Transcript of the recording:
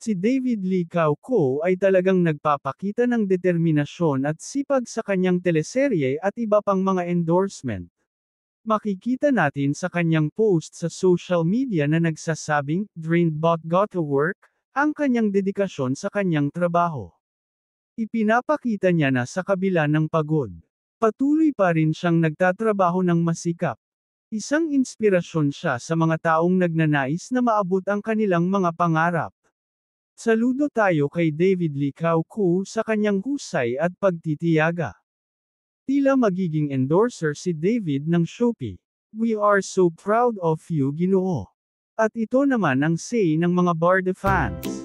Si David Lee Cauco ay talagang nagpapakita ng determinasyon at sipag sa kanyang teleserye at iba pang mga endorsement. Makikita natin sa kanyang post sa social media na nagsasabing, "Drained but got to work," ang kanyang dedikasyon sa kanyang trabaho. Ipinapakita niya na sa kabila ng pagod, patuloy pa rin siyang nagtatrabaho ng masikap. Isang inspirasyon siya sa mga taong nagnanais na maabot ang kanilang mga pangarap. Saludo tayo kay David Lee Cauco sa kanyang husay at pagtitiyaga. Tila magiging endorser si David ng Shopee. "We are so proud of you, Ginoo." At ito naman ang say ng mga Barda fans.